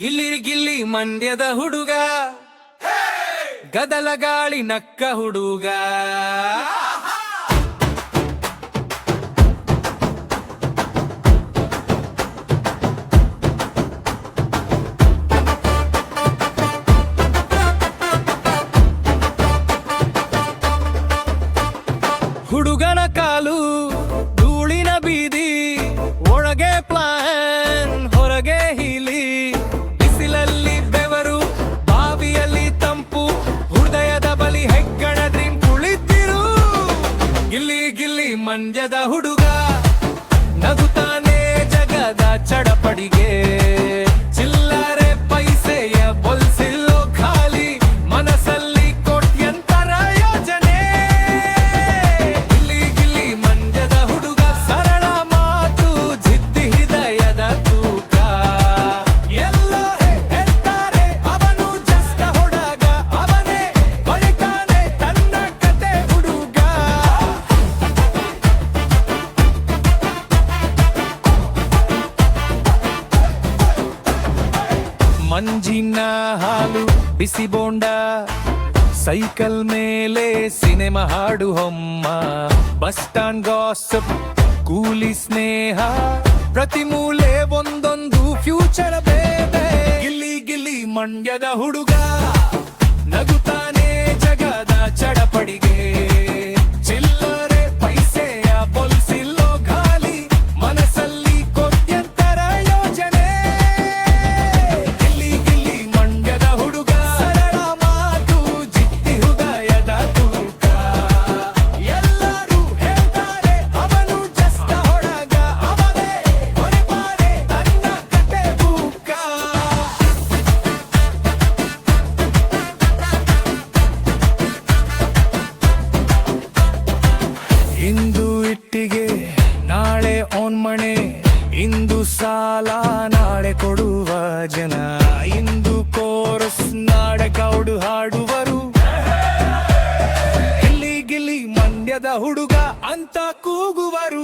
ಗಿಲ್ಲಿ ಗಿಲ್ಲಿ ಮಂಡ್ಯದ ಹುಡುಗ, ಗದಲ ಗಾಳಿ ನಕ್ಕ ಹುಡುಗ. ಹುಡುಗನ ಕಾಲು ಧೂಳಿನ ಬೀದಿ, ಒಳಗೆ ಪ್ಲಾನ್ ಹೊರಗೆ ಹೀಲಿ. ಬಿಸಿಲಲ್ಲಿ ಬೆವರು, ಬಾವಿಯಲ್ಲಿ ತಂಪು, ಹೃದಯದ ಬಲಿ ಹೆಗ್ಗಣ ಡ್ರೀಮ್ ಕುಳಿತಿರು. ಗಿಲ್ಲಿ ಗಿಲ್ಲಿ ಮಂಡ್ಯದ ಹುಡುಗ, ನಗುತ್ತಾನೆ ಜಗದ ಚಡಪಡಿಗೆ. ಚಿಲ್ಲರೆ ಪೈಸೆಯ ಬೊಲ್ಸಿಲ್ಲೋ ಖಾಲಿ, ಮನಸ್ಸಲ್ಲಿ ಕೋಟ್ಯಂತರ ಯೋಜನೆ. ಗಿಲ್ಲಿ ಗಿಲ್ಲಿ ಮಂಡ್ಯದ ಹುಡುಗ, ಸರಳ ಮಾತು ಜಿದ್ದಿ ಹೃದಯದ ತೂಕ. ಎಲ್ಲರೇ ಹೇಳ್ತಾರೆ ಅವನು ಜಸ್ಟ್ ಹುಡುಗ, ಅವನೇ ಬಳಿತಾನೆ ತನ್ನ ಕತೆ ಹುಡುಗ. ಮಂಜಿನ ಹಾಲು, ಬಿಸಿ ಬೋಂಡ, ಸೈಕಲ್ ಮೇಲೆ ಸಿನೆಮಾ ಹಾಡು ಹೊಮ್ಮ. ಬಸ್ ಸ್ಟಾಂಡ್ ಗಾಸಿಪ್, ಕೂಲಿ ಸ್ನೇಹ, ಪ್ರತಿ ಮೂಲೆ ಒಂದೊಂದು ಫ್ಯೂಚರ್ ಬೇಬೆ. ಗಿಲ್ಲಿ ಗಿಲ್ಲಿ ಮಂಡ್ಯದ ಹುಡುಗ, ನಗುತ್ತಾನೆ ಜಗದ ಚಡಪಡಿಗೆ. ಚಿಲ್ಲರೆ ಪೈಸೆಯ ಬೊಲ್ಸಿಲ್ಲೋ ಖಾಲಿ, ಮನಸ್ಸಲ್ಲಿ ಕೋಟ್ಯಂತರ ಯೋಜನೆ. ಗಿಲ್ಲಿ ಗಿಲ್ಲಿ ಮಂಡ್ಯದ ಹುಡುಗ, ಸರಳ ಮಾತು ಜಿದ್ದಿ ಹೃದಯದ ತೂಕ. ಎಲ್ಲರೂ ಹೇಳ್ತಾರೆ ಅವನು ಜಸ್ಟ್ ಹುಡುಗ, ಅವನೇ ಹೊರಪಾರೆ ತನ್ನ ಕತೆ ಬುಕ್ಕ. ಇಂದು ಇಟ್ಟಿಗೆ, ನಾಳೆ ಓನ್ ಮನೆ, ಇಂದು ಸಾಲ ನಾಳೆ ಕೊಡುವ ಜನ. ಇಂದು ಕೋರಸ್, ನಾಳೆ ಕೌಡು ಹಾಡುವ